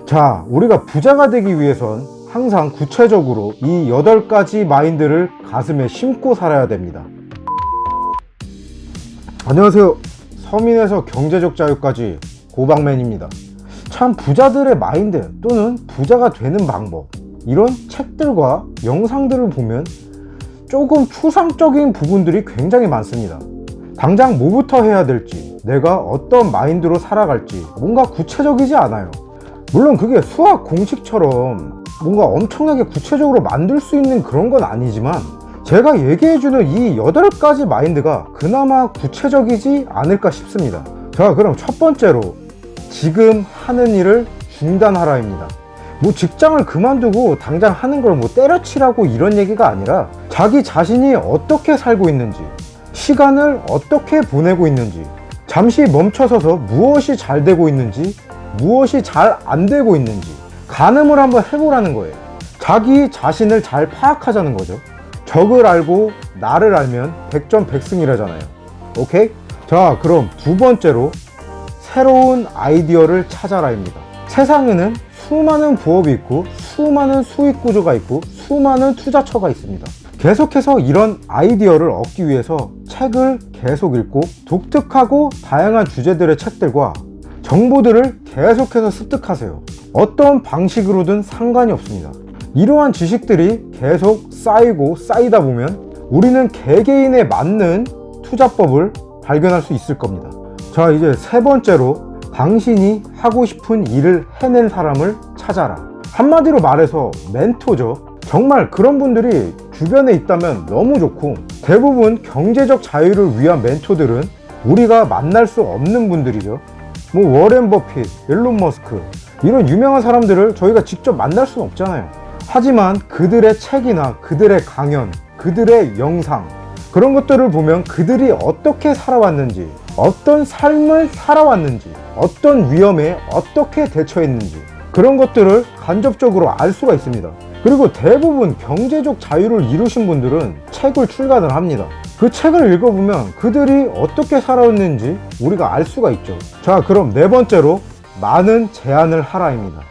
자, 우리가 부자가 되기 위해선 항상 구체적으로 이 8가지 마인드를 가슴에 심고 살아야 됩니다. 안녕하세요. 서민에서 경제적 자유까지 고방맨입니다. 참 부자들의 마인드 또는 부자가 되는 방법, 이런 책들과 영상들을 보면 조금 추상적인 부분들이 굉장히 많습니다. 당장 뭐부터 해야 될지, 내가 어떤 마인드로 살아갈지 뭔가 구체적이지 않아요. 물론 그게 수학 공식처럼 뭔가 엄청나게 구체적으로 만들 수 있는 그런 건 아니지만, 제가 얘기해주는 이 8가지 마인드가 그나마 구체적이지 않을까 싶습니다. 자, 그럼 첫 번째로 지금 하는 일을 중단하라입니다. 뭐 직장을 그만두고 당장 하는 걸 뭐 때려치라고 이런 얘기가 아니라, 자기 자신이 어떻게 살고 있는지, 시간을 어떻게 보내고 있는지, 잠시 멈춰서서 무엇이 잘 되고 있는지, 무엇이 잘 안 되고 있는지 가늠을 한번 해보라는 거예요. 자기 자신을 잘 파악하자는 거죠. 적을 알고 나를 알면 백전백승이라잖아요. 오케이? 자, 그럼 두 번째로 새로운 아이디어를 찾아라입니다. 세상에는 수많은 부업이 있고 수많은 수익 구조가 있고 수많은 투자처가 있습니다. 계속해서 이런 아이디어를 얻기 위해서 책을 계속 읽고 독특하고 다양한 주제들의 책들과 정보들을 계속해서 습득하세요. 어떤 방식으로든 상관이 없습니다. 이러한 지식들이 계속 쌓이고 쌓이다 보면 우리는 개개인에 맞는 투자법을 발견할 수 있을 겁니다. 자, 이제 세 번째로 당신이 하고 싶은 일을 해낸 사람을 찾아라. 한마디로 말해서 멘토죠. 정말 그런 분들이 주변에 있다면 너무 좋고, 대부분 경제적 자유를 위한 멘토들은 우리가 만날 수 없는 분들이죠. 뭐 워렌 버핏, 일론 머스크, 이런 유명한 사람들을 저희가 직접 만날 수는 없잖아요. 하지만 그들의 책이나 그들의 강연, 그들의 영상, 그런 것들을 보면 그들이 어떻게 살아왔는지, 어떤 삶을 살아왔는지, 어떤 위험에 어떻게 대처했는지, 그런 것들을 간접적으로 알 수가 있습니다. 그리고 대부분 경제적 자유를 이루신 분들은 책을 출간을 합니다. 그 책을 읽어보면 그들이 어떻게 살아왔는지 우리가 알 수가 있죠. 자, 그럼 네 번째로 많은 제안을 하라입니다.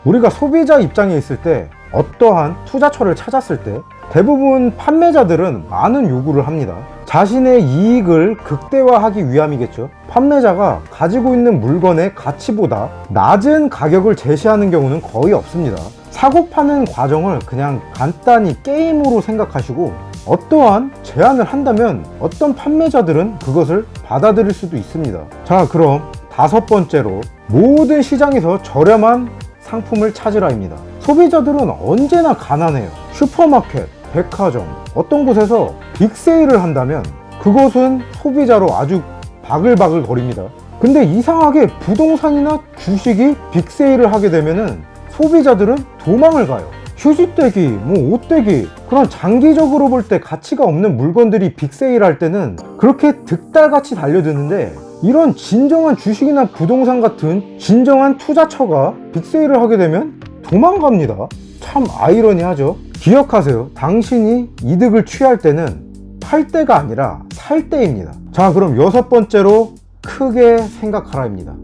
우리가 소비자 입장에 있을 때, 어떠한 투자처를 찾았을 때 대부분 판매자들은 많은 요구를 합니다. 자신의 이익을 극대화하기 위함이겠죠. 판매자가 가지고 있는 물건의 가치보다 낮은 가격을 제시하는 경우는 거의 없습니다. 사고 파는 과정을 그냥 간단히 게임으로 생각하시고, 어떠한 제안을 한다면 어떤 판매자들은 그것을 받아들일 수도 있습니다. 자, 그럼 다섯 번째로 모든 시장에서 저렴한 상품을 찾으라입니다. 소비자들은 언제나 가난해요. 슈퍼마켓, 백화점, 어떤 곳에서 빅세일을 한다면 그것은 소비자로 아주 바글바글 거립니다. 근데 이상하게 부동산이나 주식이 빅세일을 하게 되면은 소비자들은 도망을 가요. 휴지떼기, 뭐 옷떼기, 그런 장기적으로 볼 때 가치가 없는 물건들이 빅세일 할 때는 그렇게 득달같이 달려드는데, 이런 진정한 주식이나 부동산 같은 진정한 투자처가 빅세일을 하게 되면 도망갑니다. 참 아이러니하죠. 기억하세요. 당신이 이득을 취할 때는 팔 때가 아니라 살 때입니다. 자, 그럼 여섯 번째로 크게 생각하라입니다.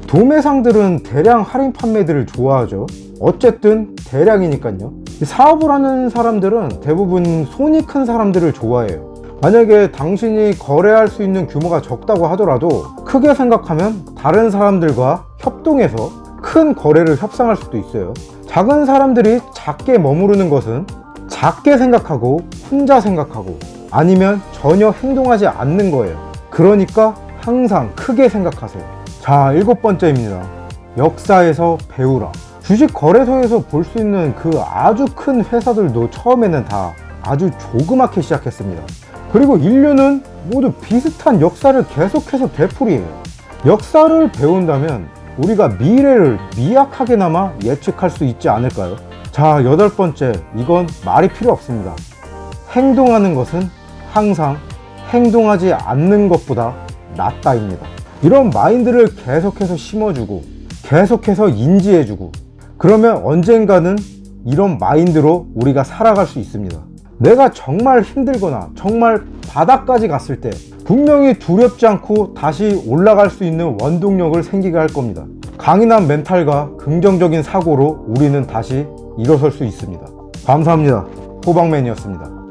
도매상들은 대량 할인 판매들을 좋아하죠. 어쨌든 대량이니까요. 사업을 하는 사람들은 대부분 손이 큰 사람들을 좋아해요. 만약에 당신이 거래할 수 있는 규모가 적다고 하더라도 크게 생각하면 다른 사람들과 협동해서 큰 거래를 협상할 수도 있어요. 작은 사람들이 작게 머무르는 것은 작게 생각하고 혼자 생각하고, 아니면 전혀 행동하지 않는 거예요. 그러니까 항상 크게 생각하세요. 자, 일곱 번째입니다. 역사에서 배우라. 주식 거래소에서 볼 수 있는 그 아주 큰 회사들도 처음에는 다 아주 조그맣게 시작했습니다. 그리고 인류는 모두 비슷한 역사를 계속해서 되풀이해요. 역사를 배운다면 우리가 미래를 미약하게나마 예측할 수 있지 않을까요? 자, 여덟 번째, 이건 말이 필요 없습니다. 행동하는 것은 항상 행동하지 않는 것보다 낫다입니다. 이런 마인드를 계속해서 심어주고 계속해서 인지해주고, 그러면 언젠가는 이런 마인드로 우리가 살아갈 수 있습니다. 내가 정말 힘들거나 정말 바닥까지 갔을 때 분명히 두렵지 않고 다시 올라갈 수 있는 원동력을 생기게 할 겁니다. 강인한 멘탈과 긍정적인 사고로 우리는 다시 일어설 수 있습니다. 감사합니다. 호박맨이었습니다.